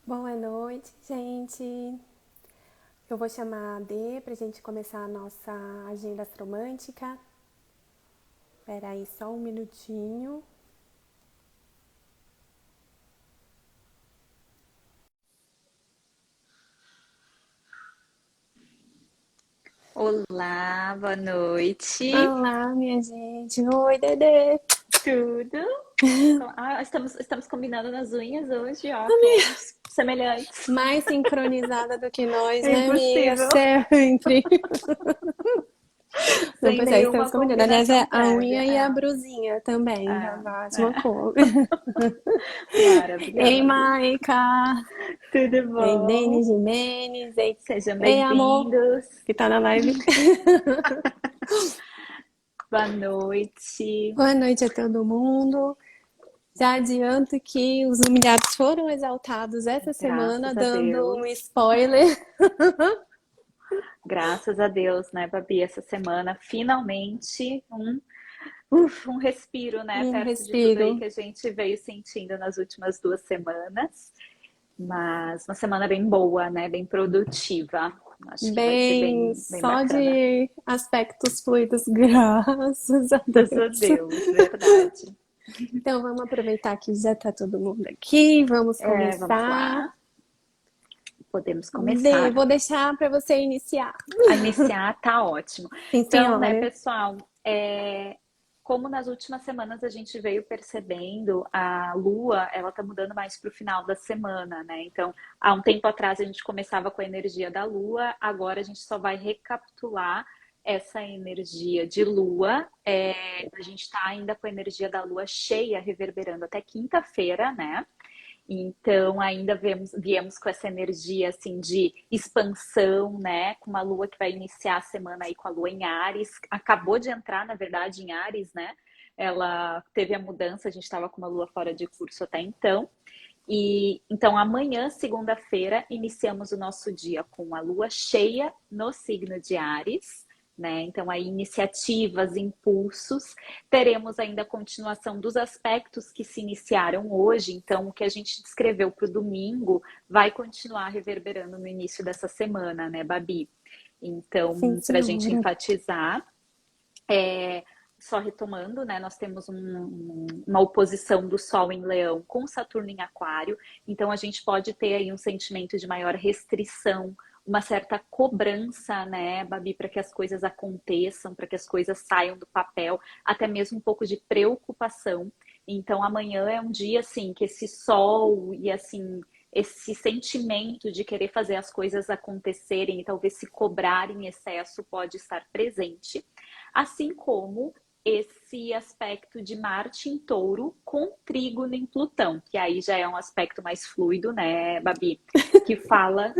Boa noite, gente. Eu vou chamar a D pra gente começar a nossa agenda astromântica. Espera aí só um minutinho. Olá, boa noite. Olá, minha gente. Oi, Dedê. Tudo? Estamos combinando nas unhas hoje, ó, tons semelhantes. Mais sincronizada do que nós, É né, amiga? impossível, Sempre. Não, sem pois é, estamos nenhuma combinando. Aliás, é combinação a prévia. unha e a brusinha também, da mesma É. cor. Ei, Maravilhoso. Maica. Tudo Ei, bom? Denis Jimenez. Ei, Sejam ei, amor, bem-vindos. que tá na live. Boa noite. Boa noite a todo mundo. Já adianto que os humilhados foram exaltados essa semana, Graças a dando um Deus. spoiler. Graças a Deus, né, Babi? Essa semana, finalmente, um respiro, né? Um Perto de tudo aí respiro. que a gente veio sentindo nas últimas 2 semanas. Mas uma semana bem boa, né? Bem produtiva. Acho que vai ser Bem, bem só bacana. de aspectos fluidos, graças a Graças a Deus. Deus, verdade. Então vamos aproveitar que já tá todo mundo aqui, vamos Vamos começar. lá, podemos Vou começar. deixar para você iniciar. A iniciar tá ótimo. Sim, Então, né, senhora. pessoal, como nas últimas semanas a gente veio percebendo, a Lua, ela tá mudando mais para o final da semana, né? Então, há um tempo atrás a gente começava com a energia da Lua, agora a gente só vai recapitular essa energia de Lua. A gente está ainda com a energia da Lua cheia, reverberando até quinta-feira, né? Então, ainda viemos com essa energia assim de expansão, né? Com uma lua que vai iniciar a semana aí com a lua em Áries. Acabou de entrar, na verdade, em Áries, né? Ela teve a mudança, a gente estava com uma lua fora de curso até então. E então amanhã, segunda-feira, iniciamos o nosso dia com a lua cheia no signo de Áries, né? Então aí iniciativas, impulsos. Teremos ainda a continuação dos aspectos que se iniciaram hoje, então o que a gente descreveu para o domingo vai continuar reverberando no início dessa semana, né, Babi? Sim, Então, para a gente senhora. enfatizar, é, só retomando, né? Nós temos uma oposição do Sol em Leão com Saturno em Aquário, então a gente pode ter aí um sentimento de maior restrição, uma certa cobrança, né, Babi, para que as coisas aconteçam, para que as coisas saiam do papel, até mesmo um pouco de preocupação. Então amanhã é um dia assim que esse sol e assim esse sentimento de querer fazer as coisas acontecerem e talvez se cobrar em excesso pode estar presente, assim como esse aspecto de Marte em Touro com trígono em Plutão, que aí já é um aspecto mais fluido, né, Babi? Que fala,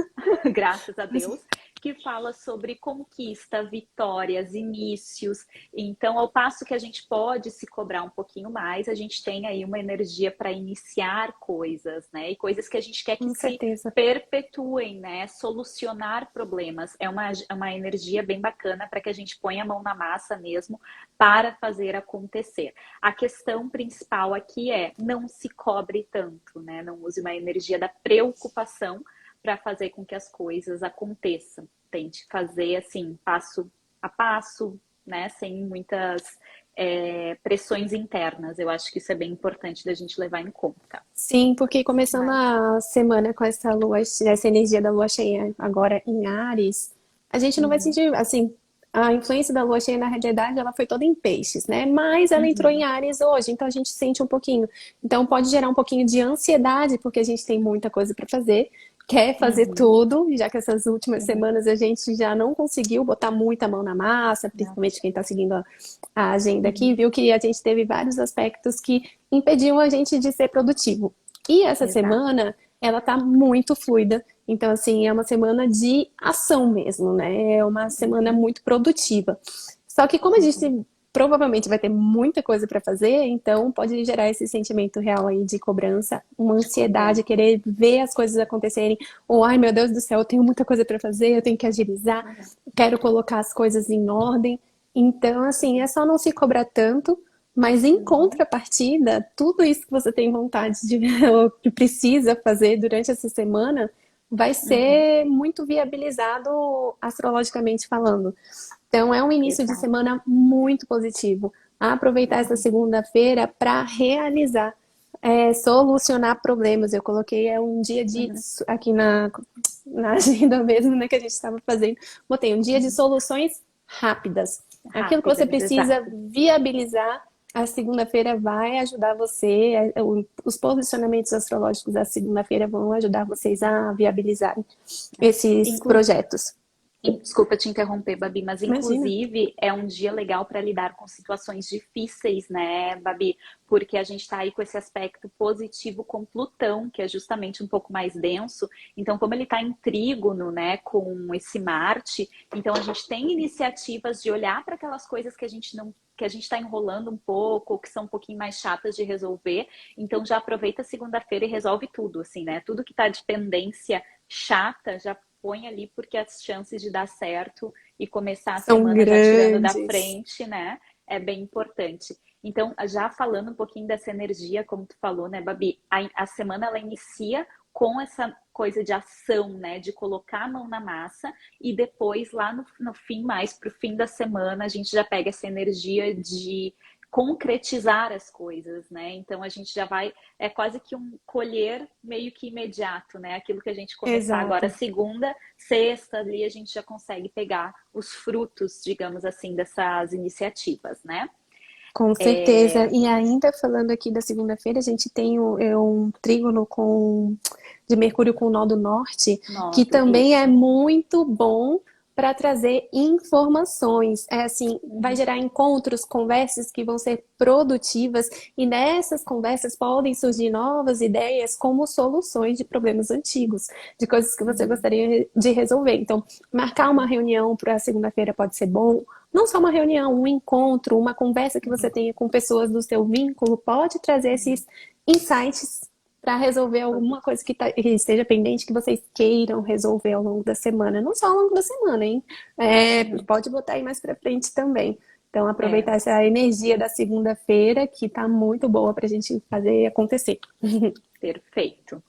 graças a Deus, que fala sobre conquista, vitórias, inícios. Então, ao passo que a gente pode se cobrar um pouquinho mais, a gente tem aí uma energia para iniciar coisas, né? E coisas que a gente quer que Com se certeza. perpetuem, né? Solucionar problemas. É uma energia bem bacana para que a gente ponha a mão na massa mesmo para fazer acontecer. A questão principal aqui é não se cobre tanto, né? Não use uma energia da preocupação para fazer com que as coisas aconteçam. Tente fazer assim, passo a passo, né? Sem muitas pressões internas. Eu acho que isso é bem importante da gente levar em conta. Sim, porque começando Mas, a semana com essa lua, essa energia da lua cheia agora em Áries, a gente não vai uhum, sentir, assim, a influência da lua cheia na realidade ela foi toda em peixes, né? Mas ela entrou em uhum, Áries hoje, então a gente sente um pouquinho. Então pode gerar um pouquinho de ansiedade, porque a gente tem muita coisa para fazer, quer fazer uhum, tudo, já que essas últimas uhum. semanas a gente já não conseguiu botar muita mão na massa, principalmente quem está seguindo a agenda aqui, Uhum, viu que a gente teve vários aspectos que impediam a gente de ser produtivo. E essa exato. semana, ela tá muito fluida. Então, assim, é uma semana de ação mesmo, né? É uma semana Uhum, muito produtiva. Só que como a uhum, gente provavelmente vai ter muita coisa para fazer, então pode gerar esse sentimento real aí de cobrança, uma de ansiedade, cobrança. querer ver as coisas acontecerem, ou ai meu Deus do céu, eu tenho muita coisa para fazer, eu tenho que agilizar, Uhum, quero colocar as coisas em ordem. Então, assim, é só não se cobrar tanto, Mas em Uhum, contrapartida, tudo isso que você tem vontade de ou que precisa fazer durante essa semana vai uhum, ser muito viabilizado astrologicamente falando. Então, é um início de exato. semana muito positivo. Aproveitar essa Uhum, segunda-feira para realizar, solucionar problemas. Eu coloquei um dia de uhum, aqui na agenda mesmo, né, que a gente estava fazendo. Botei um dia de uhum. soluções rápidas. Aquilo que você Rápidas, precisa exato. viabilizar, a segunda-feira vai ajudar você. Os posicionamentos astrológicos da segunda-feira vão ajudar vocês a viabilizarem esses Inclu- projetos. Desculpa te interromper, Babi, mas Imagina. inclusive é um dia legal para lidar com situações difíceis, né, Babi? Porque a gente está aí com esse aspecto positivo com Plutão, que é justamente um pouco mais denso. Então, como ele está em trígono, né, com esse Marte, então a gente tem iniciativas de olhar para aquelas coisas que a gente não que a gente está enrolando um pouco, ou que são um pouquinho mais chatas de resolver. Então já aproveita a segunda-feira e resolve tudo, assim, né? Tudo que está de pendência chata, já põe ali porque as chances de dar certo e começar a São semana já tirando da grandes. frente, né? É bem importante. Então, já falando um pouquinho dessa energia, como tu falou, né, Babi? A semana ela inicia com essa coisa de ação, né? De colocar a mão na massa e depois, lá no fim, mais pro fim da semana, a gente já pega essa energia de concretizar as coisas, né? Então a gente já vai, é quase que um colher meio que imediato, né? Aquilo que a gente começar agora Exato. segunda, sexta, ali a gente já consegue pegar os frutos, digamos assim, dessas iniciativas, né? Com certeza. E ainda falando aqui da segunda-feira, a gente tem um trígono de Mercúrio com o nó do norte, que Nodo, também é isso. muito bom para trazer informações. É assim, vai Uhum, gerar encontros, conversas que vão ser produtivas, e nessas conversas podem surgir novas ideias como soluções de problemas antigos, de coisas que você uhum, gostaria de resolver. Então, marcar uma uhum, reunião para segunda-feira pode ser bom. Não só uma reunião, um encontro, uma conversa que você uhum, tenha com pessoas do seu vínculo pode trazer uhum. esses insights para resolver alguma coisa que esteja pendente que vocês queiram resolver ao longo da semana. Não só ao longo da semana, hein? Uhum. Pode botar aí mais para frente também. Então, É, aproveitar essa energia da segunda-feira, que tá muito boa para a gente fazer acontecer. perfeito.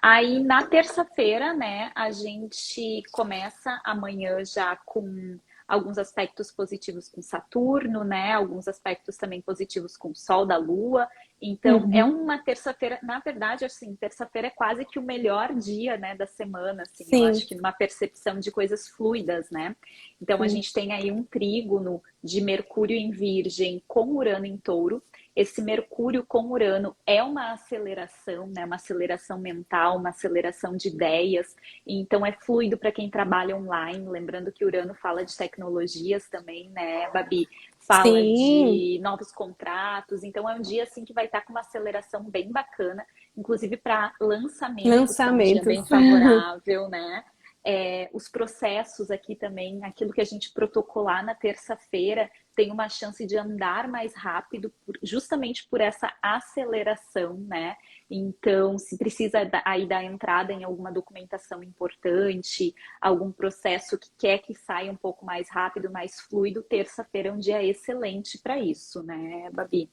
Aí na terça-feira, né, a gente começa amanhã já com alguns aspectos positivos com Saturno, né, alguns aspectos também positivos com o Sol da Lua. Então é Uhum. uma terça-feira, na verdade, assim, terça-feira é quase que o melhor dia, né, da semana, assim. Eu Sim, acho que numa percepção de coisas fluidas, né? Então a sim. gente tem aí um trígono de Mercúrio em Virgem com Urano em Touro. Esse Mercúrio com Urano é uma aceleração, né? Uma aceleração mental, uma aceleração de ideias. Então é fluido para quem trabalha online. Lembrando que Urano fala de tecnologias também, né, Babi? Fala Sim, de novos contratos. Então é um dia assim que vai estar com uma aceleração bem bacana, inclusive para lançamentos, que é um dia lançamentos. bem favorável, né? Os processos aqui também, aquilo que a gente protocolar na terça-feira, tem uma chance de andar mais rápido, justamente por essa aceleração, né? Então, se precisa aí dar entrada em alguma documentação importante, algum processo que quer que saia um pouco mais rápido, mais fluido, terça-feira é um dia excelente para isso, né, Babi?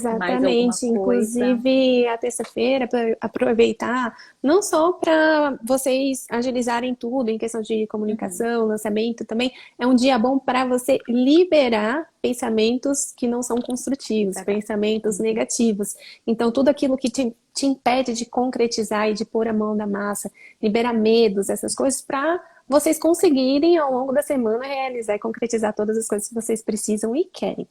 Mais alguma Exatamente. coisa? Inclusive, a terça-feira, para aproveitar, não só para vocês agilizarem tudo em questão de Uhum, comunicação, lançamento também, é um dia bom para você liberar pensamentos que não são construtivos, verdade. pensamentos Uhum, negativos. Então, tudo aquilo que te impede de concretizar e de pôr a mão na massa, liberar medos, essas coisas, para vocês conseguirem, ao longo da semana, realizar e concretizar todas as coisas que vocês precisam e querem.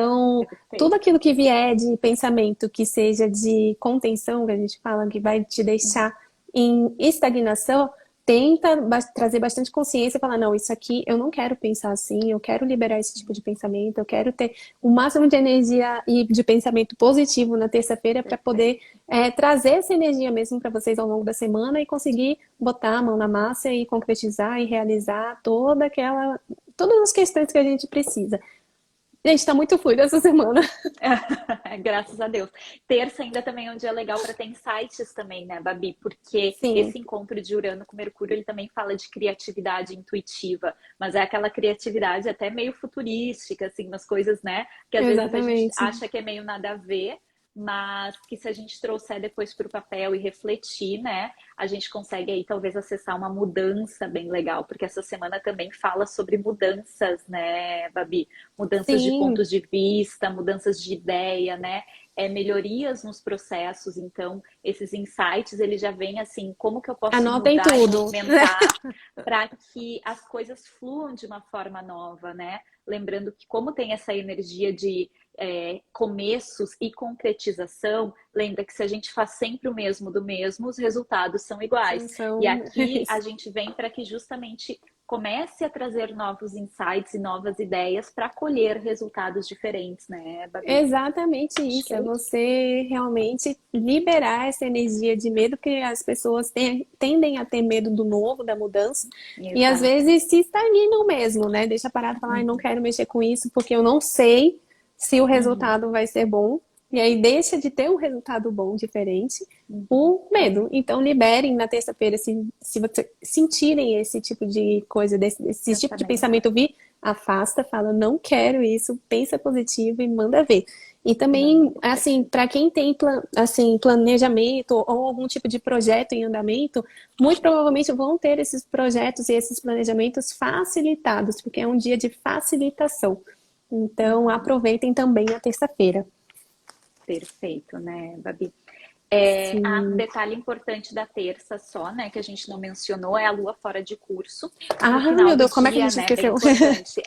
uhum. Então, tudo Perfeito. aquilo que vier de pensamento que seja de contenção, que a gente fala, que vai te Uhum, deixar em estagnação, tenta trazer bastante consciência e falar, não, isso aqui eu não quero pensar assim, eu quero liberar esse tipo de pensamento, eu quero ter o máximo de energia e de pensamento positivo na terça-feira para poder perfeito. trazer essa energia mesmo para vocês ao longo da semana e conseguir botar a mão na massa e concretizar e realizar todas as questões que a gente precisa. Gente, tá muito fluido essa semana. Graças a Deus. Terça ainda também é um dia legal para ter insights também, né, Babi? Porque Sim, esse encontro de Urano com Mercúrio, ele também fala de criatividade intuitiva, mas é aquela criatividade até meio futurística, assim, umas coisas, né, que às vezes a gente exatamente. acha que é meio nada a ver, mas que se a gente trouxer depois para o papel e refletir, né, a gente consegue aí talvez acessar uma mudança bem legal, porque essa semana também fala sobre mudanças, né, Babi? Mudanças de Sim, pontos de vista, mudanças de ideia, né? Melhorias nos processos. Então, esses insights, ele já vem assim, como que eu posso anotem mudar e tudo. movimentar para que as coisas fluam de uma forma nova, né? Lembrando que como tem essa energia de começos e concretização, lembra que se a gente faz sempre o mesmo do mesmo, os resultados são iguais. E São aqui a gente vem para que justamente comece a trazer novos insights e novas ideias para colher resultados diferentes, né, Babi? exatamente Acho que isso, é é isso. você realmente liberar essa energia de medo, porque as pessoas tendem a ter medo do novo, da mudança, e às Exato. vezes se estagnam mesmo, né? Deixa parado e falar, ai, não Uhum, quero mexer com isso, porque eu não sei se o uhum, resultado vai ser bom, e aí deixa de ter um resultado bom, diferente, uhum. o medo. Então liberem na terça-feira, se você sentirem esse tipo de coisa, esse tipo de Pensamento. pensamento vir, afasta, fala, não quero isso, pensa positivo e manda ver. E Manda também, ver, assim, perfeito. para quem tem assim, planejamento ou algum tipo de projeto em andamento, muito provavelmente vão ter esses projetos e esses planejamentos facilitados, porque é um dia de facilitação. Então, Uhum. aproveitem também a terça-feira. Perfeito, né, Babi? Um Sim. detalhe importante da terça só, né, que a gente não mencionou, é a lua fora de curso. No Ah, final meu do Deus, como é que a dia, gente né, bem esqueceu? importante,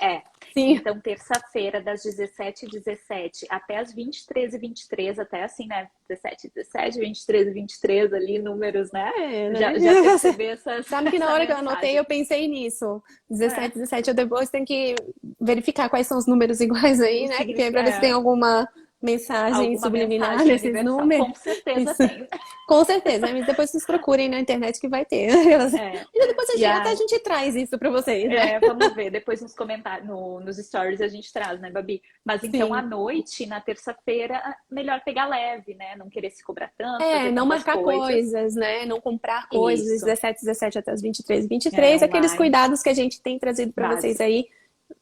Sim. Então, terça-feira, das 17h17 até as 23h23, até assim, né, 17h17, 23h23 ali, números, né? É, né? Já perceber Sabe que na essa hora que eu anotei, mensagem. eu pensei nisso. É, 17, 17, eu depois tenho que verificar quais são os números iguais aí, o né? Porque pra ver se tem significado, alguma mensagem alguma subliminar mensagem nesses universal. números. Com certeza Isso. tem. Com certeza, mas depois vocês procurem na internet que vai ter. É. E depois E até a a, gente traz isso pra vocês, né? Vamos ver, depois nos comentários, nos stories a gente traz, né, Babi? Mas então à Sim. noite, na terça-feira, melhor pegar leve, né? Não querer se cobrar tanto, É, fazer não tantas marcar coisas. coisas, né? Não comprar coisas, Isso. 17, 17 até as 23, É 23, o aqueles mais cuidados que a gente tem trazido pra vocês básico. aí,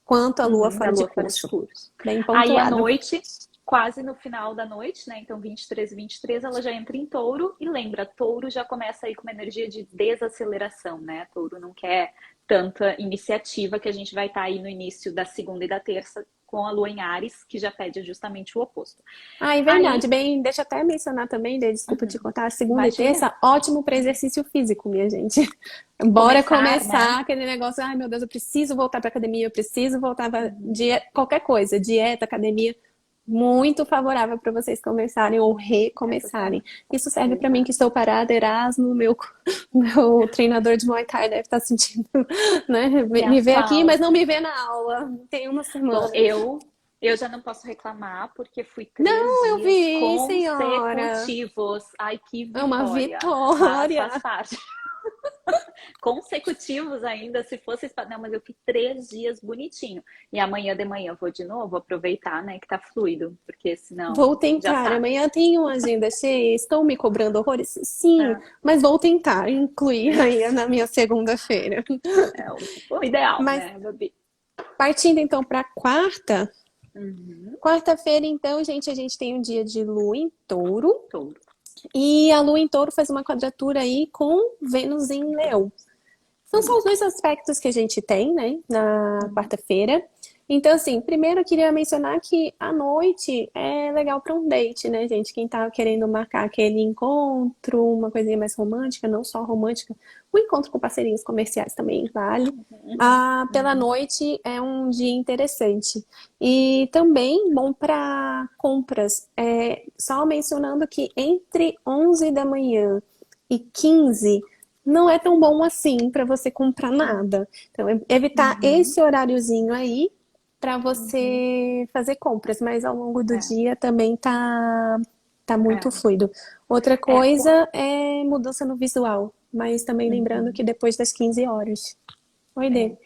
quanto a lua Uhum, da fora de lua fora de curso. curso. Bem Aí à pontuado. noite, quase no final da noite, né? Então 23 e 23, ela já entra em touro. E lembra, touro já começa aí com uma energia de desaceleração, né? Touro não quer tanta iniciativa, que a gente vai estar aí no início da segunda e da terça com a lua em Áries, que já pede justamente o oposto. Ah, é verdade. Aí, Bem, deixa eu até mencionar também, Dê, desculpa te contar, segunda e imagina, terça, ótimo para exercício físico, minha gente. Bora começar, né? começar aquele negócio, ai meu Deus, eu preciso voltar para academia, eu preciso voltar para qualquer coisa, dieta, academia, muito favorável para vocês começarem ou Essa recomeçarem. semana. Isso serve para mim que Exato. estou parada, Erasmo, meu treinador de Muay Thai deve estar sentindo, né? Minha Me vê aqui, mas não falta. me vê na aula. Tem uma Bom, semana. eu já não posso reclamar porque fui três Não, eu dias vi, senhora. consecutivos. Ai, que É uma vitória! Mas vitória. faz parte. Consecutivos ainda, se fosse. Não, mas eu fui 3 dias bonitinho. E amanhã de manhã eu vou de novo aproveitar, né, que tá fluido, porque senão, Vou já tentar. sabe. Amanhã tenho uma agenda cheia. Estou me cobrando horrores? Sim, É, mas vou tentar incluir aí isso na minha segunda-feira. é o ideal, Mas né, Babi? partindo então para quarta. Uhum. Quarta-feira, então, gente, a gente tem um dia de lua em touro. Touro. E a lua em touro faz uma quadratura aí com Vênus em leão. Então, são os Isso. dois aspectos que a gente tem, né, na Uhum. quarta-feira. Então, assim, primeiro eu queria mencionar que à noite é legal para um date, né, gente? Quem tá querendo marcar aquele encontro, uma coisinha mais romântica, não só romântica, o encontro com parceirinhos comerciais também vale. Ah, pela Uhum. noite é um dia interessante. E também bom para compras. Só mencionando que entre 11 da manhã e 15 não é tão bom assim para você comprar nada. Então, evitar Uhum. esse horáriozinho aí para Uhum. você fazer compras, mas ao longo do É, dia também tá muito é. fluido. Outra É, coisa é mudança no visual, mas também lembrando uhum. que depois das 15 horas. Oi, É. Dê.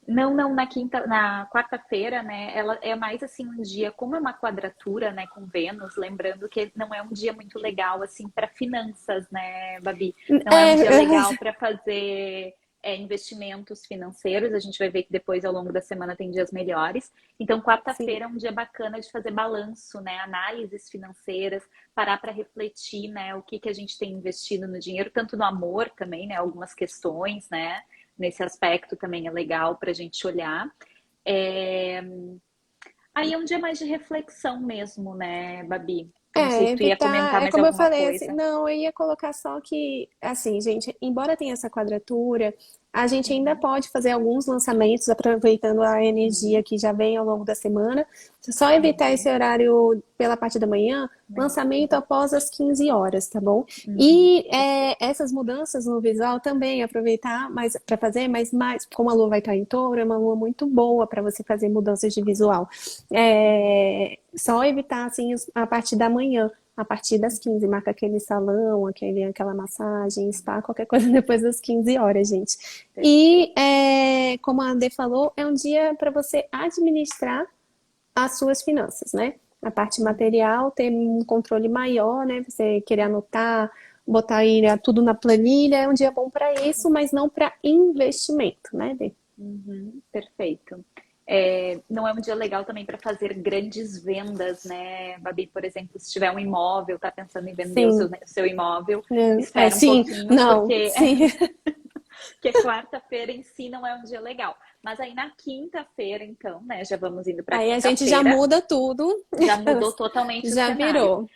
Não, não, na quarta-feira, né? Ela é mais assim um dia, como é uma quadratura, né, com Vênus, lembrando que não é um dia muito legal assim para finanças, né, Babi? Não é um dia É, legal para fazer investimentos financeiros. A gente vai ver que depois, ao longo da semana, tem dias melhores. Então, sim. quarta-feira é um dia bacana de fazer balanço, né? Análises financeiras, parar para refletir, né? O que que a gente tem investido no dinheiro, tanto no amor também, né? Algumas questões, né? Nesse aspecto também é legal para a gente olhar. É... Aí é um dia mais de reflexão mesmo, né, Babi? Não sei se tu ia Evitar, comentar é mais como eu alguma falei, assim, coisa. não, eu ia colocar só que, assim, gente, embora tenha essa quadratura, a gente ainda Uhum, pode fazer alguns lançamentos aproveitando a energia uhum, que já vem ao longo da semana. Só evitar esse uhum. horário pela parte da manhã, Manhã. lançamento Uhum, após as 15 horas, tá bom? uhum. E Perfeito. essas mudanças no visual também aproveitar mais para fazer, mas mais, como a lua vai estar em touro, é uma lua muito boa para você fazer mudanças de visual. Só evitar assim a partir da manhã, a partir das 15, marca aquele salão, aquela massagem, spa, qualquer coisa depois das 15 horas, gente. E Perfeito. como a Ade falou, é um dia para você administrar as suas finanças, né? A parte Uhum. material, ter um controle maior, né? Você querer anotar, botar aí tudo na planilha, é um dia bom para isso, mas não para investimento, né, Dê? Uhum, perfeito. Não é um dia legal também para fazer grandes vendas, né, Babi? Por exemplo, se tiver um imóvel, tá pensando em vender o Sim, seu imóvel, é, espera um sim, pouquinho, não, porque sim. que quarta-feira em si não é um dia legal. Mas aí na quinta-feira, então, né, já vamos indo para Aí a gente já quinta-feira, muda tudo, já mudou totalmente o já cenário. virou.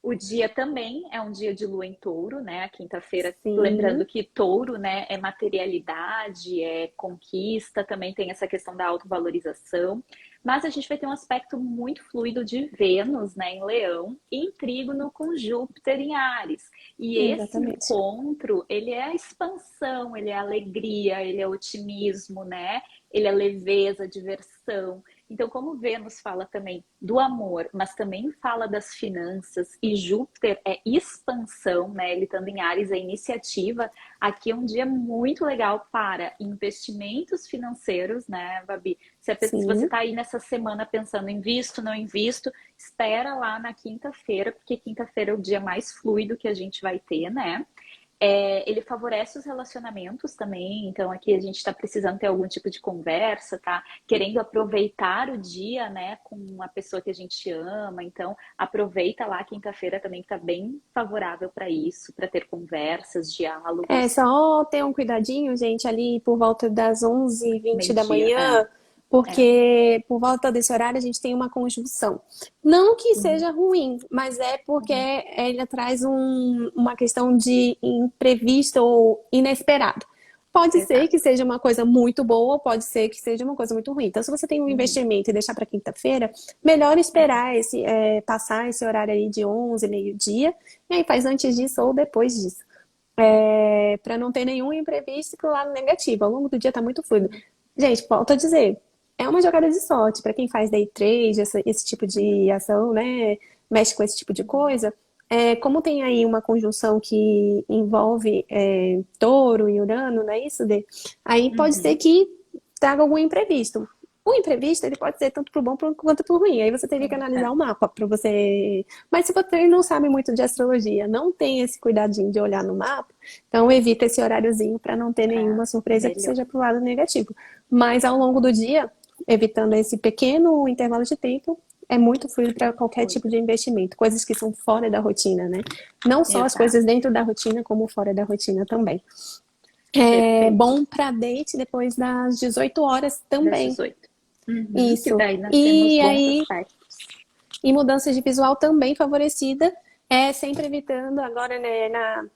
O dia também é um dia de lua em touro, né? A quinta-feira, lembrando Sim, que touro, né, é materialidade, é conquista, também tem essa questão da autovalorização. Mas a gente vai ter um aspecto muito fluido de Vênus, né, em Leão, e em trígono com Júpiter em Áries. E esse exatamente. encontro, ele é a expansão, ele é a alegria, ele é o otimismo, né? Ele é leveza, diversão. Então, como Vênus fala também do amor, mas também fala das finanças, e Júpiter é expansão, né? Ele estando em Áries é iniciativa. Aqui é um dia muito legal para investimentos financeiros, né, Babi? Se você Sim. está aí nessa semana pensando em visto, não invisto, espera lá na quinta-feira, porque quinta-feira é o dia mais fluido que a gente vai ter, né? Ele favorece os relacionamentos também, então aqui a gente está precisando ter algum tipo de conversa, tá? Querendo aproveitar o dia, né, com a pessoa que a gente ama, então aproveita lá quinta-feira também que tá bem favorável para isso, para ter conversas, É diálogos, só ter um cuidadinho, gente, ali por volta das 11h20 da meio-dia, manhã, é. porque por volta desse horário a gente tem uma conjunção. Não que Uhum, seja ruim, mas é porque uhum, ele traz uma questão de imprevisto ou inesperado. Pode ser que exato. seja uma coisa muito boa, pode ser que seja uma coisa muito ruim. Então, se você tem um Uhum, investimento e deixar para quinta-feira, melhor uhum, esperar passar esse horário aí de 11, meio-dia, e aí faz antes disso ou depois disso para não ter nenhum imprevisto pro lado negativo. Ao longo do dia tá muito fluido. uhum, Gente, volto a dizer, é uma jogada de sorte. Para quem faz day trade, esse tipo uhum, de ação, né? Mexe com esse tipo de uhum, coisa. Como tem aí uma conjunção que envolve touro e urano, não é isso, Dê? Aí pode ser uhum. que traga algum imprevisto. O imprevisto, ele pode ser tanto pro bom quanto pro ruim. Aí você teria que analisar o mapa para você. Mas se você não sabe muito de astrologia, não tem esse cuidadinho de olhar no mapa, então evita esse horáriozinho para não ter nenhuma surpresa que Melhor. seja pro lado negativo. Mas ao longo do dia, evitando esse pequeno intervalo de tempo, é muito fluido para qualquer tipo Fluido. de investimento, coisas que são fora da rotina, né? Não só as Exato. coisas dentro da rotina, como fora da rotina também. É Perfeito. bom para date depois das 18 horas Das também. 18. Uhum, que Isso. daí nós temos E bons aí, aspectos. e mudança de visual também favorecida, sempre evitando agora, né,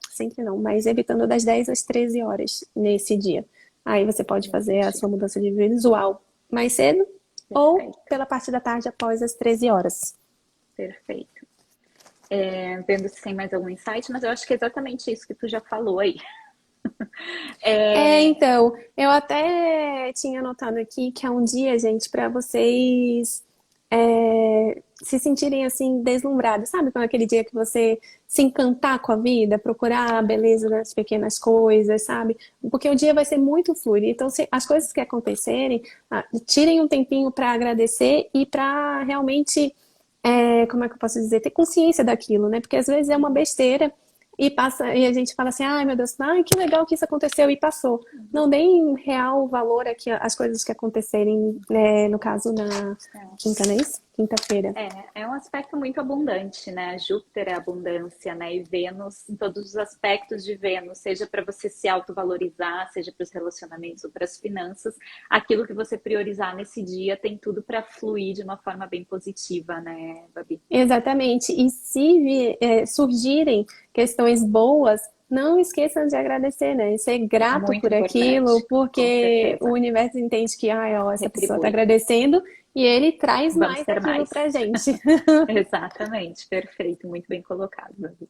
sempre não, mas evitando das 10 às 13 horas nesse dia. Aí você pode Nesse fazer a dia. sua mudança de visual mais cedo ou Perfeito, pela parte da tarde após as 13 horas. perfeito. Vendo se tem mais algum insight, mas eu acho que é exatamente isso que tu já falou aí. É, Então, eu até tinha anotado aqui que é um dia, gente, para vocês. se sentirem assim deslumbrados, sabe? Com aquele dia que você se encantar com a vida, procurar a beleza das pequenas coisas, sabe? Porque o dia vai ser muito fluido. Então, se as coisas que acontecerem, tirem um tempinho para agradecer e para realmente, como é que eu posso dizer, ter consciência daquilo, né? Porque às vezes é uma besteira e passa e a gente fala assim, ai meu Deus, ai que legal que isso aconteceu e passou. Não deem real valor aqui às coisas que acontecerem, né, no caso na quinta, não é isso? Quinta-feira. É um aspecto muito abundante, né? Júpiter é abundância, né? E Vênus, em todos os aspectos de Vênus, seja para você se autovalorizar, seja para os relacionamentos ou para as finanças, aquilo que você priorizar nesse dia tem tudo para fluir de uma forma bem positiva, né, Babi? Exatamente. E se surgirem questões boas, não esqueçam de agradecer, né? E ser grato Muito por aquilo, importante, com porque o certeza. universo entende que, ó, essa pessoa está Retribui. agradecendo e ele traz Vamos mais ter daquilo mais. pra gente. Exatamente, perfeito, muito bem colocado, Babi.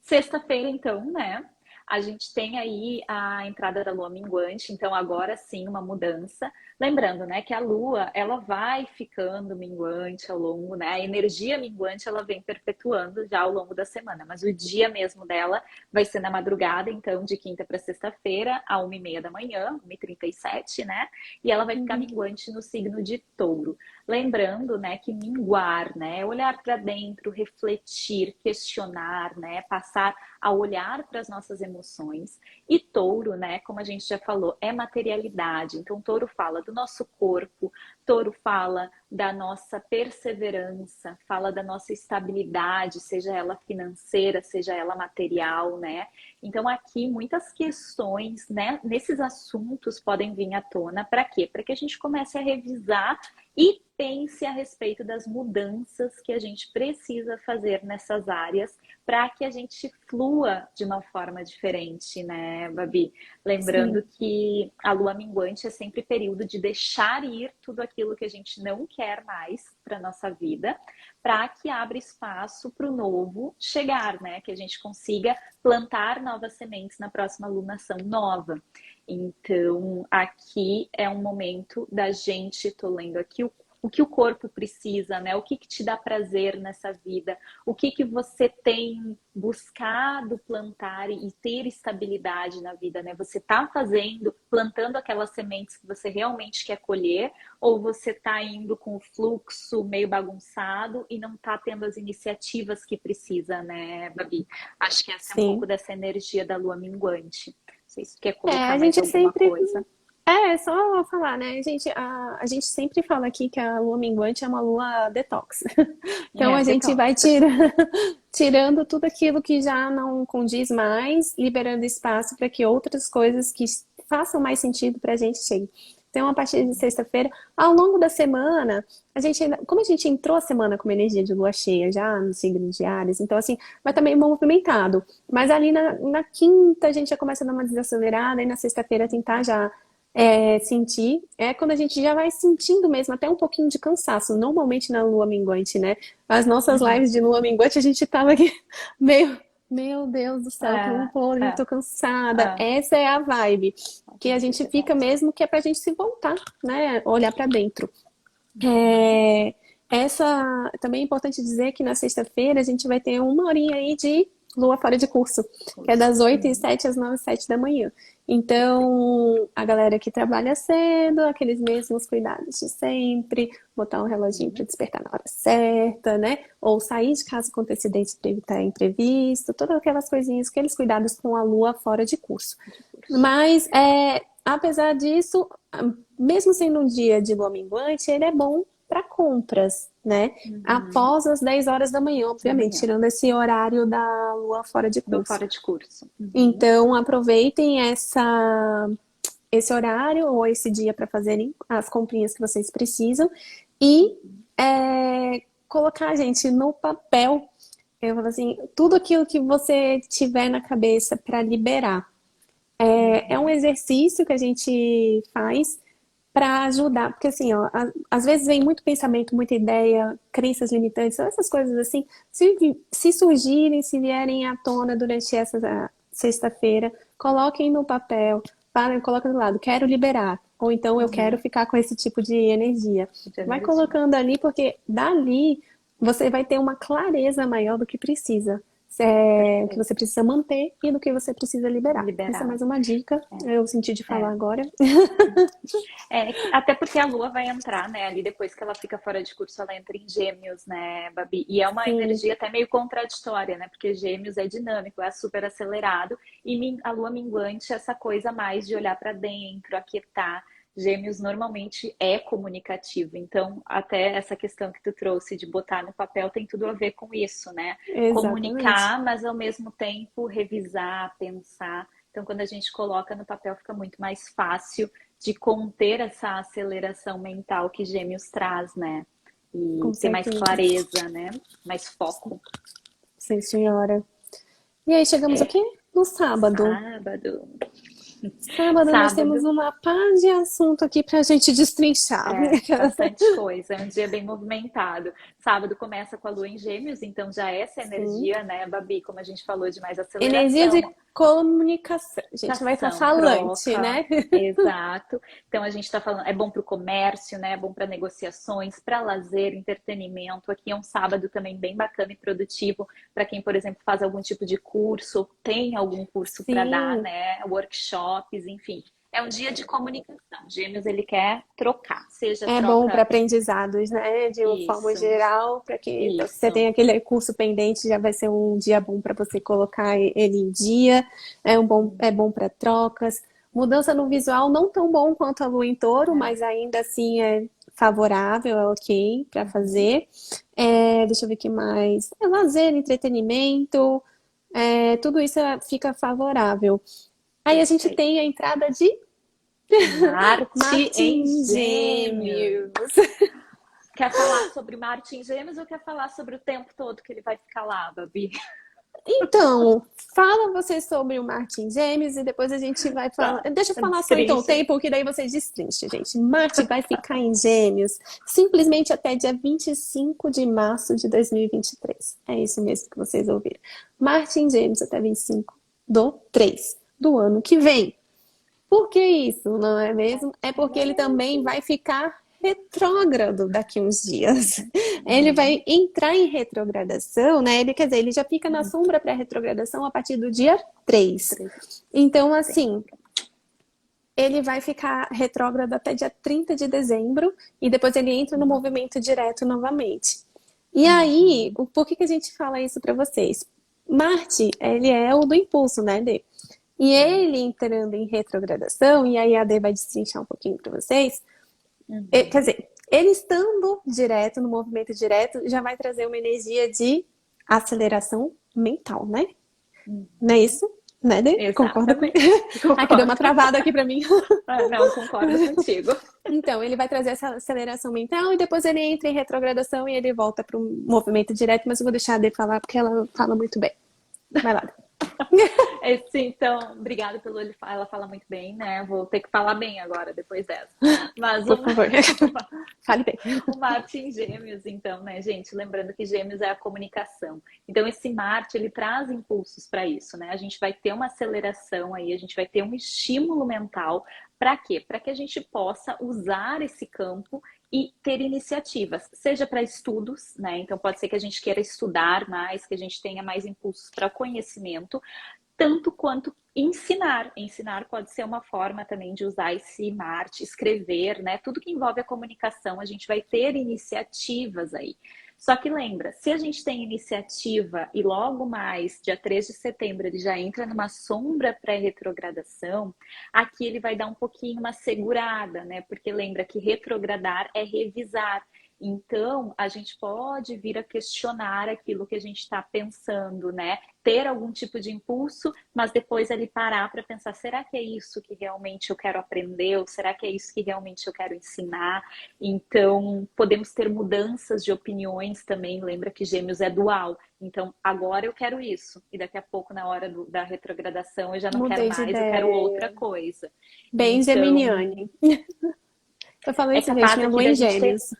Sexta-feira, então, né? A gente tem aí a entrada da lua minguante, então agora sim uma mudança. Lembrando, né, que a lua ela vai ficando minguante ao longo, né? A energia minguante ela vem perpetuando já ao longo da semana, mas o dia mesmo dela vai ser na madrugada, então de quinta para sexta-feira, a 1h30 da manhã, 1h37, né? E ela vai ficar Uhum. minguante no signo de Touro. Lembrando, né, que minguar, né, olhar para dentro, refletir, questionar, né, passar a olhar para as nossas emoções. E Touro, né, como a gente já falou, é materialidade. Então Touro fala do nosso corpo, Touro fala da nossa perseverança, fala da nossa estabilidade, seja ela financeira, seja ela material, né? Então aqui muitas questões, né, nesses assuntos podem vir à tona. Para quê? Para que a gente comece a revisar e pense a respeito das mudanças que a gente precisa fazer nessas áreas para que a gente flua de uma forma diferente, né, Babi? Lembrando Sim. que a lua minguante é sempre período de deixar ir tudo aquilo que a gente não quer mais para nossa vida, para que abra espaço para o novo chegar, né? Que a gente consiga plantar novas sementes na próxima lunação nova. Então, aqui é um momento da gente, tô lendo aqui o que o corpo precisa, né? O que te dá prazer nessa vida? O que você tem buscado plantar e ter estabilidade na vida, né? Você tá fazendo, plantando aquelas sementes que você realmente quer colher, ou você tá indo com o fluxo meio bagunçado e não tá tendo as iniciativas que precisa, né, Babi? Acho que essa é um pouco Sim. dessa energia da lua minguante. Não sei se tu quer colocar A mais gente alguma sempre. coisa. Só falar, né? A gente sempre fala aqui que a lua minguante é uma lua detox. Então a gente vai Detox. tirando tudo aquilo que já não condiz mais, liberando espaço para que outras coisas que façam mais sentido para a gente cheguem. Então, a partir de sexta-feira, ao longo da semana, como a gente entrou a semana com uma energia de lua cheia já no signo de Áries, então assim, vai estar meio movimentado. Mas ali na quinta a gente já começa a dar uma desacelerada e na sexta-feira tentar já sentir. É quando a gente já vai sentindo mesmo até um pouquinho de cansaço. Normalmente na lua minguante, né? As nossas Uhum. lives de lua minguante, a gente tava aqui meio. Meu Deus do céu, tô É, muito é, cansada. é. Essa é a vibe que a gente fica Exato. mesmo, que é pra gente se voltar, né? Olhar pra dentro. É, essa também é importante dizer que na sexta-feira a gente vai ter uma horinha aí de lua fora de curso, que é Curso. das 8h07 às 9h07 da manhã. Perfeito. Então, a galera que trabalha cedo, aqueles mesmos cuidados de sempre, botar um reloginho para despertar na hora certa, né? Ou sair de casa com antecedência para evitar imprevisto, todas aquelas coisinhas, aqueles cuidados com a lua fora de curso. De curso. Mas, apesar disso, mesmo sendo um dia de lua minguante, ele é bom para compras, né? Uhum. Após as 10 horas da manhã, Da obviamente, manhã. tirando esse horário da lua fora de Do curso. fora de curso. Uhum. Então, aproveitem esse horário ou esse dia para fazerem as comprinhas que vocês precisam e colocar, gente, no papel. Eu falo assim, tudo aquilo que você tiver na cabeça para liberar. É um exercício que a gente faz para ajudar, porque assim, ó, às vezes vem muito pensamento, muita ideia, crenças limitantes, essas coisas assim, se surgirem, se vierem à tona durante essa sexta-feira, coloquem no papel, coloca do lado, quero liberar. Ou então eu quero Uhum. ficar com esse tipo de energia. De Vai energia. colocando ali, porque dali você vai ter uma clareza maior do que precisa. Que Perfeito. você precisa manter e do que você precisa liberar. Essa é Liberar. mais uma dica, eu senti de falar É. agora. Até porque a Lua vai entrar, né? Ali depois que ela fica fora de curso, ela entra em Gêmeos, né, Babi? E é uma Sim, energia até meio contraditória, né? Porque Gêmeos é dinâmico, é super acelerado, e a Lua minguante é essa coisa mais de olhar para dentro, aquietar. Gêmeos normalmente é comunicativo, então até essa questão que tu trouxe de botar no papel tem tudo a ver com isso, né? exatamente. Comunicar, mas ao mesmo tempo revisar, pensar. Então, quando a gente coloca no papel, fica muito mais fácil de conter essa aceleração mental que Gêmeos traz, né? Com E ter mais certeza. clareza, né? Mais foco. Sim, senhora. E aí chegamos É, aqui no sábado. sábado. Sábado nós temos Sábado, uma pá de assunto aqui pra gente destrinchar. bastante coisa. É um dia bem movimentado. Sábado começa com a lua em Gêmeos, então já é essa Sim. energia, né, Babi? Como a gente falou, de mais Energia de aceleração, comunicação. A gente vai estar comunicação, falante, troca. né? Exato. Então a gente está falando, é bom para o comércio, né? É bom para negociações, para lazer, entretenimento. Aqui é um sábado também bem bacana e produtivo para quem, por exemplo, faz algum tipo de curso, tem algum curso para dar, Sim. né? Workshops, enfim. É um dia de comunicação. Gêmeos ele quer trocar, seja É bom para troca aprendizados, né? De uma forma isso, geral, para que você isso. tenha aquele curso pendente, já vai ser um dia bom para você colocar ele em dia. É bom para trocas. Mudança no visual, não tão bom quanto a lua em touro, É. mas ainda assim é favorável, é ok para Uhum. fazer. Deixa eu ver o que mais. Lazer, entretenimento, tudo isso fica favorável. Aí a gente Perfeito. tem a entrada de Marte Marte em em Gêmeos. Gêmeos. Quer falar sobre Marte em Gêmeos ou quer falar sobre o tempo todo que ele vai ficar lá, Babi? Então, fala você sobre o Marte em Gêmeos e depois a gente vai falar. Tá. Deixa eu falar só então o Destrincha. tempo, que daí vocês destrinchem, gente. Marte vai ficar em Gêmeos simplesmente até dia 25 de março de 2023. É isso mesmo que vocês ouviram. Marte em Gêmeos até 25 do 3 do ano que vem. Por que isso, não é mesmo? É porque ele também vai ficar retrógrado daqui uns dias. Ele Uhum. vai entrar em retrogradação, né? Quer dizer, ele já fica na sombra para retrogradação a partir do dia 3. 3 Então, de setembro. assim, ele vai ficar retrógrado até dia 30 de dezembro e depois ele entra no movimento direto novamente. E aí, Uhum. por que a gente fala isso para vocês? Marte, ele é o do impulso, né, Dê? E ele entrando em retrogradação, e aí a Dê vai destrinchar um pouquinho para vocês, quer Uhum. dizer, ele estando direto, no movimento direto, já vai trazer uma energia de aceleração mental, né? Não é Uhum. isso? Né, Dê? Concorda comigo? Exatamente. Aqui deu uma Concordo. travada aqui para mim. Não, concordo contigo. Então, ele vai trazer essa aceleração mental e depois ele entra em retrogradação e ele volta para o movimento direto, mas eu vou deixar a Dê falar porque ela fala muito bem. Vai lá. Sim, então, obrigada pelo ele. Ela fala muito bem, né? Vou ter que falar bem agora, depois dessa. Mas Por favor. Fale bem. o Marte em Gêmeos, então, né, gente? Lembrando que Gêmeos é a comunicação. Então, esse Marte, ele traz impulsos para isso, né? A gente vai ter uma aceleração aí, a gente vai ter um estímulo mental. Para quê? Para que a gente possa usar esse campo e ter iniciativas, seja para estudos, né? Então, pode ser que a gente queira estudar mais, que a gente tenha mais impulsos para conhecimento, tanto quanto ensinar. Ensinar pode ser uma forma também de usar esse Marte, escrever, né? Tudo que envolve a comunicação, a gente vai ter iniciativas aí. Só que lembra, se a gente tem iniciativa e logo mais, dia 3 de setembro, ele já entra numa sombra pré-retrogradação, aqui ele vai dar um pouquinho uma segurada, né? Porque lembra que retrogradar é revisar. Então, a gente pode vir a questionar aquilo que a gente está pensando, né? Ter algum tipo de impulso, mas depois ele parar para pensar: será que é isso que realmente eu quero aprender? Ou será que é isso que realmente eu quero ensinar? Então, podemos ter mudanças de opiniões também. Lembra que Gêmeos é dual. Então, agora eu quero isso, e daqui a pouco, na hora da retrogradação, eu já não quero Mudei de mais, eu quero outra ideia. coisa. Bem Então, geminiane. Eu falo é isso, gente, capaz minha aqui lua da em gente ter gêmeos.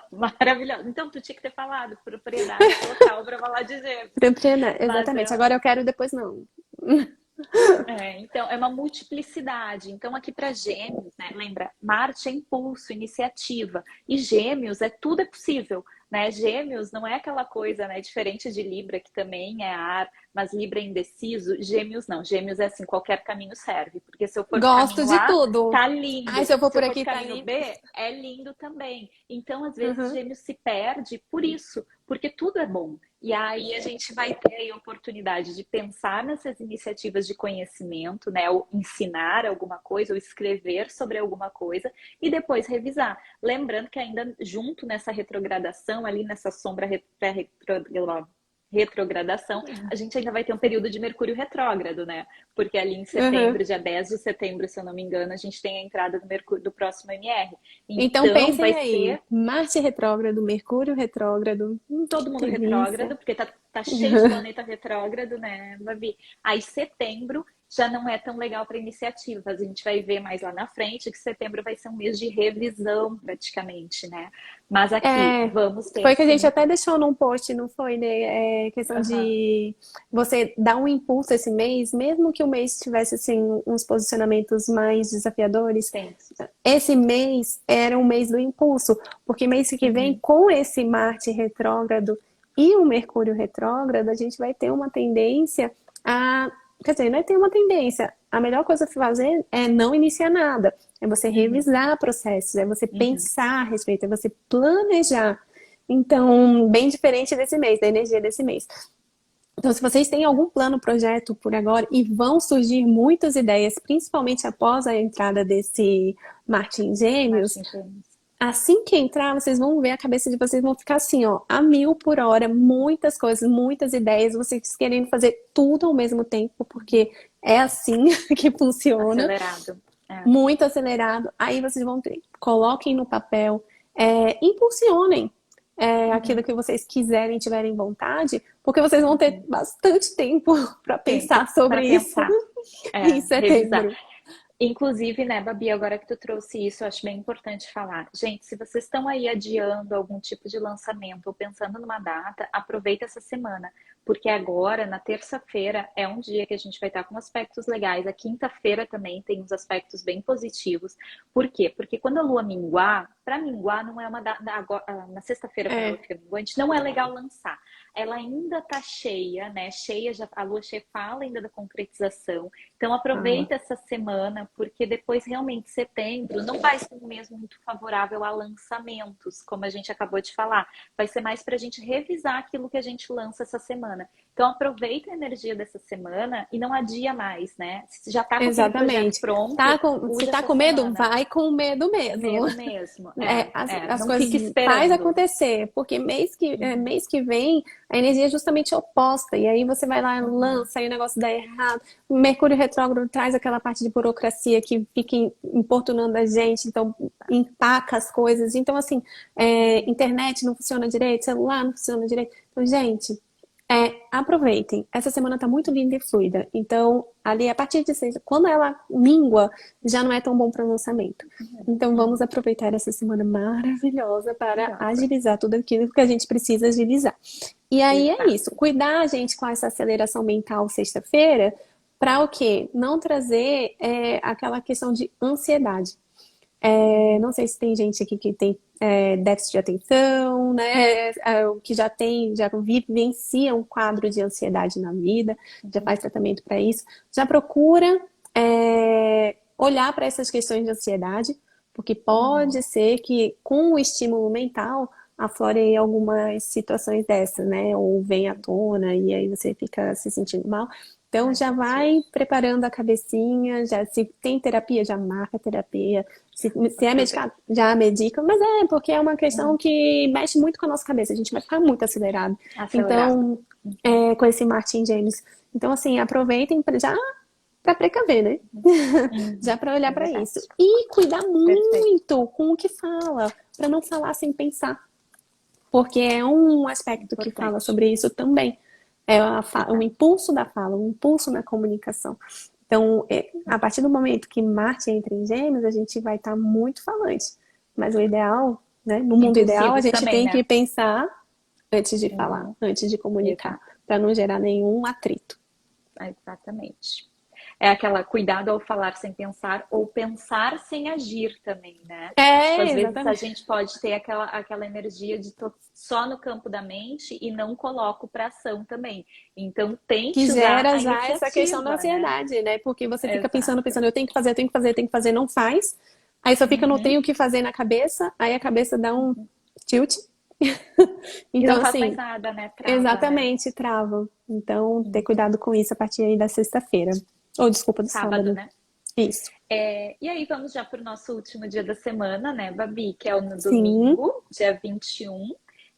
maravilhoso. Então, tu tinha que ter falado propriedade total para falar de Gêmeos. Propriedade, Mas exatamente. eu, Agora eu quero, depois não. Então, é uma multiplicidade. Então, aqui para Gêmeos, né? Lembra, Marte é impulso, iniciativa. E Gêmeos tudo é possível, né? Gêmeos não é aquela coisa, né? Diferente de Libra, que também é ar, mas Libra é indeciso. Gêmeos não. Gêmeos é assim, qualquer caminho serve. Porque se eu for Gosto caminho de A, tudo. tá Ai, lindo. se eu for Se eu por for aqui, tá caminho ali. B, é lindo também. Então, às vezes, Uhum. Gêmeos se perde por isso, porque tudo é bom. E aí a gente vai ter aí a oportunidade de pensar nessas iniciativas de conhecimento, né? Ou ensinar alguma coisa, ou escrever sobre alguma coisa, e depois revisar. Lembrando que ainda junto nessa retrogradação, ali nessa sombra retrogradação, a gente ainda vai ter um período de Mercúrio retrógrado, né? Porque ali em Uhum. setembro, dia 10 de setembro, se eu não me engano, a gente tem a entrada do Mercúrio do próximo MR. Então Então vai pensem aí, ser Marte retrógrado, Mercúrio retrógrado, que todo mundo delícia. retrógrado, porque tá cheio de planeta retrógrado, né, Babi? Aí setembro já não é tão legal para iniciativas. A gente vai ver mais lá na frente que setembro vai ser um mês de revisão, praticamente, né? Mas aqui É, vamos ter foi que a gente assim. até deixou num post, não foi, né? É, questão Aham, de você dar um impulso esse mês, mesmo que o mês tivesse assim uns posicionamentos mais desafiadores. tensos. Esse mês era um mês do impulso, porque mês que vem, Uhum, com esse Marte retrógrado e o Mercúrio retrógrado, a gente vai ter uma tendência a. Quer dizer, não é ter uma tendência. A melhor coisa a fazer é não iniciar nada. É você uhum, revisar processos, é você uhum, pensar a respeito, é você planejar. Então, bem diferente desse mês, da energia desse mês. Então, se vocês têm algum plano, projeto por agora, e vão surgir muitas ideias, principalmente após a entrada desse Marte em Gêmeos, Martin Gêmeos. assim que entrar, vocês vão ver a cabeça de vocês vão ficar assim, ó, a mil por hora, muitas coisas, muitas ideias, vocês querendo fazer tudo ao mesmo tempo, porque é assim que funciona, Acelerado. É. muito acelerado. Aí vocês vão ter, coloquem no papel, impulsionem aquilo Uhum, que vocês quiserem, tiverem vontade, porque vocês vão ter uhum. bastante tempo para Tempo pensar para sobre isso pensar, em revisar. setembro. Inclusive, né, Babi, agora que tu trouxe isso, eu acho bem importante falar. Gente, se vocês estão aí adiando algum tipo de lançamento ou pensando numa data, aproveita essa semana, porque agora, na terça-feira, é um dia que a gente vai estar com aspectos legais. A quinta-feira também tem uns aspectos bem positivos. Por quê? Porque quando a lua minguar, para minguar não é uma data. Na sexta-feira, quando ela É, fica minguante, não é legal lançar. Ela ainda tá cheia, né? Cheia, já, a lua cheia fala ainda da concretização. Então fala. aproveita essa semana, porque depois realmente setembro não vai ser um mês muito favorável a lançamentos, como a gente acabou de falar. Vai ser mais para a gente revisar aquilo que a gente lança essa semana. Então aproveita a energia dessa semana e não adia mais, né? Se já está com aquele projeto Exatamente. pronto, Se usa tá essa com medo, semana. vai com medo mesmo. Medo mesmo. As Não fique coisas faz esperando. acontecer, porque Uhum, mês que vem a energia é justamente oposta, e aí você vai lá, uhum. lança, e o negócio dá errado. O Mercúrio retrógrado traz aquela parte de burocracia que fica importunando a gente, então empaca as coisas. Então, assim, internet não funciona direito, celular não funciona direito. Então, gente, aproveitem. Essa semana tá muito linda e fluida. Então, ali, a partir de sexta, quando ela mingua, já não é tão bom para o lançamento. Então, vamos Uhum. aproveitar essa semana maravilhosa para Maravilhosa. agilizar tudo aquilo que a gente precisa agilizar. E aí é isso. Exato. Cuidar, gente, com essa aceleração mental sexta-feira, para o quê? Não trazer aquela questão de ansiedade. Uhum. Não sei se tem gente aqui que tem déficit de atenção, né? Que já tem, já vivencia um quadro de ansiedade na vida, já Uhum. faz tratamento para isso, já procura olhar para essas questões de ansiedade, porque Uhum. pode ser que com o estímulo mental aflore algumas situações dessas, né? Ou venha à tona e aí você fica se sentindo mal. Então Mais já vai ansioso. preparando a cabecinha, já se tem terapia, já marca terapia. Se é medicado, Aproveita. já medica, mas porque é uma questão Uhum. que mexe muito com a nossa cabeça, a gente vai ficar muito acelerado. Acelerado. Então, Uhum. com esse Martin James. Então, assim, aproveitem já para precaver, né? Já Uhum. para olhar É para isso. verdade. E cuidar Perfeito. muito com o que fala, para não falar sem pensar, porque é um aspecto que fala Importante. sobre isso também. É o Exato. impulso da fala, o impulso na comunicação. Então, a partir do momento que Marte entra em Gêmeos, a gente vai estar muito falante. Mas o ideal, né, no mundo ideal, a Impulsivos gente também, tem que né? pensar antes de falar, Uhum. antes de comunicar, Exato. para não gerar nenhum atrito. Exatamente. é aquela cuidado ao falar sem pensar ou pensar sem agir também, né? Tipo, É, às vezes a exatamente. gente pode ter aquela energia de tô só no campo da mente e não coloco para ação também. Então, Que tente usar gera a já essa questão da iniciativa, né? ansiedade, né? Porque você fica pensando, Exato. pensando, eu tenho que fazer, eu tenho que fazer, eu tenho que fazer, eu tenho que fazer, não faz. Aí só fica no Uhum. tenho que fazer na cabeça, aí a cabeça dá um tilt. E Então, não faz mais assim, nada, né? Trava, né? exatamente, trava. Então, ter cuidado com isso a partir aí da sexta-feira. Ou, desculpa, do Sábado, sábado. né? Isso. E aí vamos já para o nosso último dia da semana, né, Babi? Que é o no Sim, domingo, dia 21.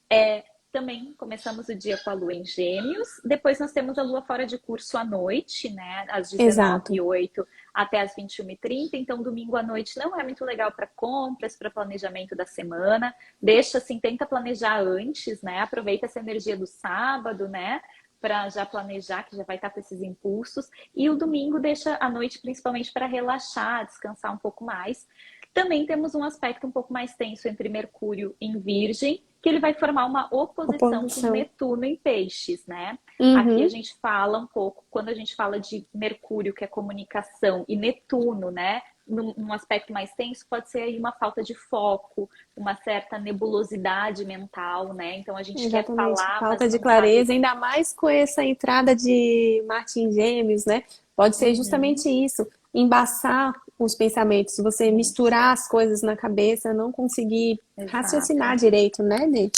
É, também começamos o dia com a lua em Gêmeos. Depois nós temos a lua fora de curso à noite, né? Às exato. 19h08 até às 21h30. Então, domingo à noite não é muito legal para compras, para planejamento da semana. Deixa assim, tenta planejar antes, né? Aproveita essa energia do sábado, né? Para já planejar, que já vai estar com esses impulsos. E o domingo deixa a noite principalmente para relaxar, descansar um pouco mais. Também temos um aspecto um pouco mais tenso entre Mercúrio em Virgem, que ele vai formar uma oposição com Oposição. Netuno em Peixes, né? Aqui a Uhum. gente fala um pouco, quando a gente fala de Mercúrio, que é comunicação, e Netuno, né? Num aspecto mais tenso, pode ser aí uma falta de foco, uma certa nebulosidade mental, né? Então a gente quer Exatamente, falar, falta mas de não sabe. clareza, ainda mais com essa entrada de Marte em Gêmeos, né? Pode ser Uhum, justamente isso, embaçar os pensamentos, você isso, misturar as coisas na cabeça, não conseguir raciocinar exato. direito, né, Ney?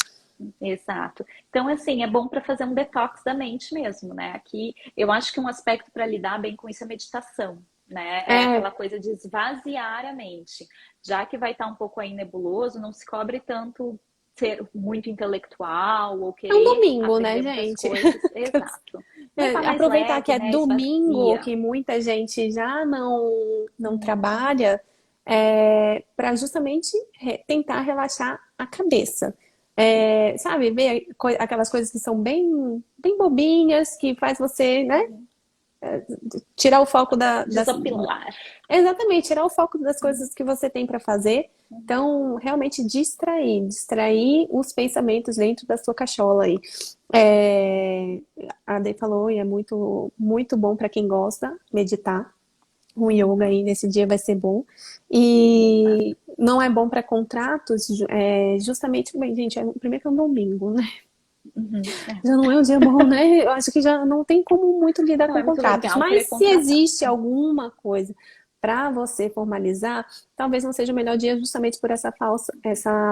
Exato. Então, assim, é bom para fazer um detox da mente mesmo, né? Aqui, eu acho que um aspecto para lidar bem com isso é meditação, né? É É, aquela coisa de esvaziar a mente. Já que vai estar um pouco aí nebuloso, não se cobre tanto ser muito intelectual ou é um querer domingo, né, aprender muitas gente? coisas. Exato. Levar mais Aproveitar que leve, é né? domingo, Esvazia. que muita gente já não Uhum. trabalha, para justamente tentar relaxar a cabeça. Sabe, ver aquelas coisas que são bem bobinhas, que faz você, né, tirar o foco Desopilar. exatamente, tirar o foco das coisas que você tem para fazer. Então, realmente distrair os pensamentos dentro da sua cachola aí. É, a Dei falou, e é muito, muito bom para quem gosta meditar. O yoga aí nesse dia vai ser bom. Exato. E não é bom para contratos, justamente, bem, gente, primeiro que é um domingo, né? Uhum. Já não é um dia bom, né? Eu acho que já não tem como muito lidar Não com é muito contratos. legal Mas querer se contratar. existe alguma coisa para você formalizar, talvez não seja o melhor dia justamente por essa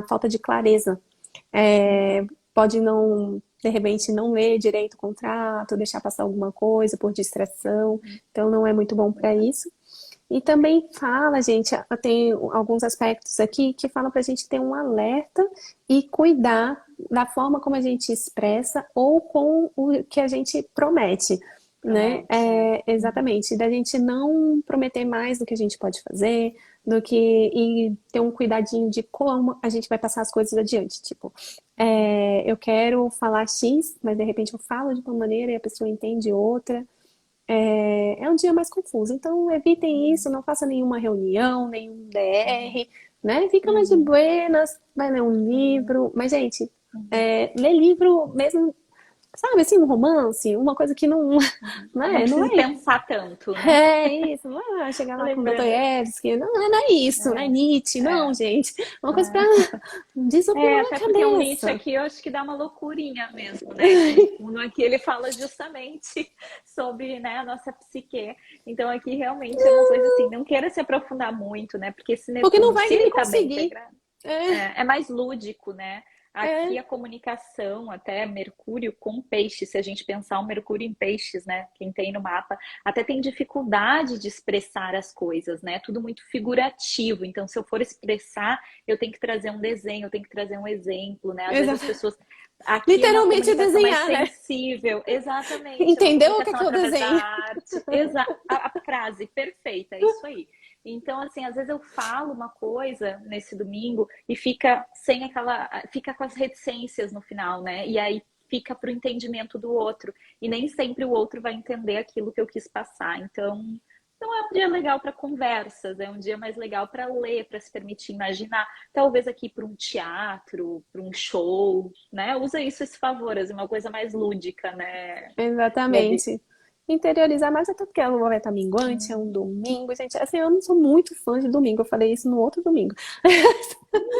falta de clareza. É, pode não, de repente, não ler direito o contrato, deixar passar alguma coisa por distração. Então, não é muito bom para Exato. isso. E também fala, gente, tem alguns aspectos aqui que falam para a gente ter um alerta e cuidar da forma como a gente expressa ou com o que a gente promete, né? Promete, né? Uhum. Exatamente, da gente não prometer mais do que a gente pode fazer, do que e ter um cuidadinho de como a gente vai passar as coisas adiante. Tipo, eu quero falar X, mas de repente eu falo de uma maneira e a pessoa entende outra. É um dia mais confuso. Então, evitem isso, não faça nenhuma reunião, nenhum Uhum. DR, né? Fica mais de Uhum. buenas, vai ler um Uhum. livro. Mas, gente, Uhum. ler livro mesmo, sabe, assim, um romance, uma coisa que não, Uhum. Não né? Não precisa é, pensar tanto, né? é isso, não é chegar lá com Lembrando. Dostoiévski, não é isso, não é É, Nietzsche, não, é, gente. É uma coisa pra é. desopilar a Até porque o Nietzsche cabeça. aqui eu acho que dá uma loucurinha mesmo, né? Com Uno aqui ele fala justamente sobre, né, a nossa psique. Então aqui realmente é uma coisa assim, não queira se aprofundar muito, né? Porque esse Porque não Netuno, vai se nem ele tá bem conseguir. integrado, É, é mais lúdico, né? Aqui é, a comunicação, até Mercúrio com peixe, se a gente pensar um Mercúrio em peixes, né? Quem tem no mapa, até tem dificuldade de expressar as coisas, né? Tudo muito figurativo. Então, se eu for expressar, eu tenho que trazer um desenho, eu tenho que trazer um exemplo, né? Às vezes as exato. pessoas. Aqui é uma Literalmente comunicação mais desenhar, né? sensível, exatamente, é uma Entendeu o que é comunicação que eu através da desenho? arte. A frase perfeita, é isso aí. Então, assim, às vezes eu falo uma coisa nesse domingo e fica sem aquela. Fica com as reticências no final, né? E aí fica para o entendimento do outro. E nem sempre o outro vai entender aquilo que eu quis passar. Então, não é um dia legal para conversas, é um dia mais legal para ler, para se permitir imaginar. Talvez aqui para um teatro, para um show, né? Usa isso esse favor, é uma coisa mais lúdica, né, Babi? Exatamente. interiorizar mais, até porque a lua vai estar minguante, é um domingo, gente. Assim, eu não sou muito fã de domingo, eu falei isso no outro domingo.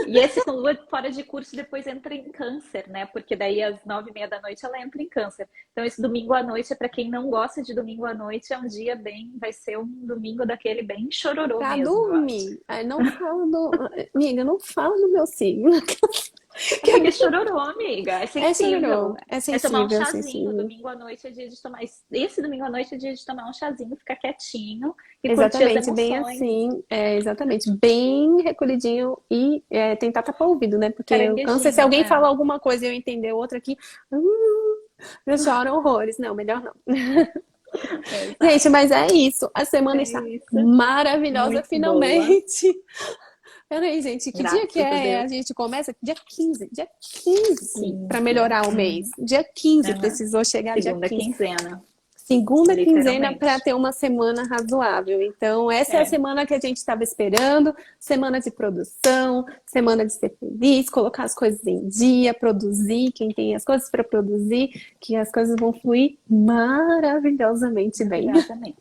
E esse com lua fora de curso depois entra em câncer, né? Porque daí às 9h30 da noite ela entra em câncer. Então esse domingo à noite é para quem não gosta de domingo à noite, é um dia bem, vai ser um domingo daquele bem chororô Pra mesmo, eu acho. dormir. Aí não falo do. Amiga, não falo do meu signo. É porque é chororô, amiga, é É sensível. chororô, é É tomar um sensível, chazinho. sensível. Domingo à noite é dia de tomar. Esse domingo à noite é dia de tomar um chazinho, ficar quietinho e curtir as Exatamente, bem emoções. assim, exatamente, bem recolhidinho e tentar tapar o ouvido, né? Porque o câncer, se Caranguejinho, alguém é. falar alguma coisa e eu entender outra aqui, eu choro horrores. Não, melhor não. Gente, Exato. mas é isso. A semana É está isso. maravilhosa, Muito boa. finalmente. Peraí, gente, que dia que Graças a é? A Deus. gente começa dia 15, dia 15 para 15. melhorar o mês. Dia 15 Aham. precisou chegar dia Segunda 15. quinzena, Segunda quinzena para literalmente. ter uma semana razoável. Então, essa é a É, semana que a gente estava esperando, semana de produção, semana de ser feliz, colocar as coisas em dia, produzir, quem tem as coisas para produzir, que as coisas vão fluir maravilhosamente bem. maravilhosamente.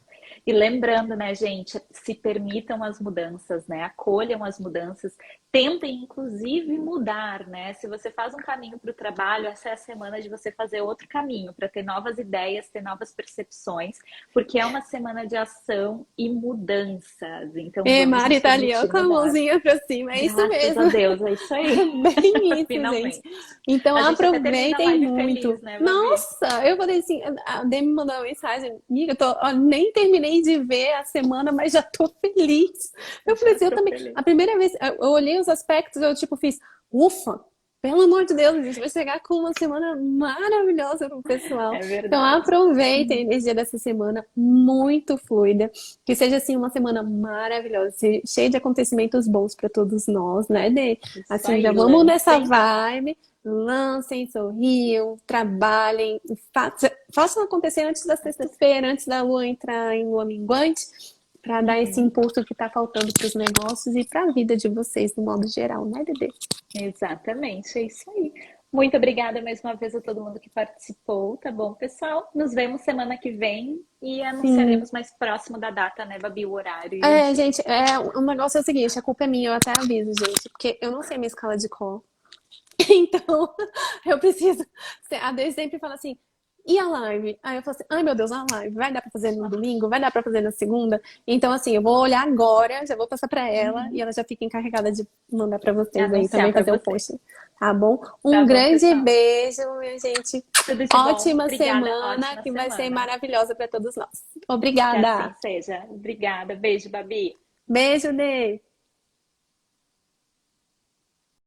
E lembrando, né, gente, se permitam as mudanças, né? Acolham as mudanças, tentem inclusive mudar, né? Se você faz um caminho para o trabalho, essa é a semana de você fazer outro caminho, para ter novas ideias, ter novas percepções, porque é uma semana de ação e mudanças. Então E vamos Mari nos tá ali, ó, permitir com a mudar. mãozinha pra cima, é isso Graças a mesmo. Deus, é isso aí. Bem isso, gente. Finalmente. Então A gente até termina a aproveitem live muito. feliz, né, Babi? Nossa, eu falei assim, a Demi mandou uma mensagem, amiga, ó, nem terminei de ver a semana, mas já tô feliz. Eu falei Já assim, eu tô também. feliz. A primeira vez, eu olhei os aspectos, eu tipo fiz, ufa, pelo amor de Deus, a gente vai chegar com uma semana maravilhosa pro pessoal. É Então verdade. aproveitem a energia dessa semana, muito fluida, que seja assim uma semana maravilhosa, cheia de acontecimentos bons para todos nós, né, Dê? Isso Assim, já aí, vamos nessa lancem. vibe. Lancem, sorriam, trabalhem, façam acontecer antes da sexta-feira, antes da lua entrar em lua minguante, para dar esse Uhum. impulso que está faltando para os negócios e para a vida de vocês, no modo geral, né, Bebê? Exatamente, é isso aí. Muito obrigada mais uma vez a todo mundo que participou, tá bom, pessoal? Nos vemos semana que vem e Sim. anunciaremos mais próximo da data, né, Babi, o horário e o É, dia. gente, o negócio é o seguinte, a culpa é minha, eu até aviso, gente, porque eu não sei minha escala de cor. Então, eu preciso. A Dei sempre fala assim, e a live? Aí eu falo assim, ai meu Deus, a live, vai dar pra fazer no domingo? Vai dar pra fazer na segunda? Então, assim, eu vou olhar agora, já vou passar pra ela e Uhum. ela já fica encarregada de mandar pra vocês aí Anunciar também para fazer o você. post, tá bom? Tá Um bom, grande pessoal? beijo, minha gente. Tudo de bom. Ótima Obrigada, semana ótima que vai ser semana. maravilhosa pra todos nós. Que assim Obrigada. seja. Obrigada. Beijo, Babi. Beijo, Ney.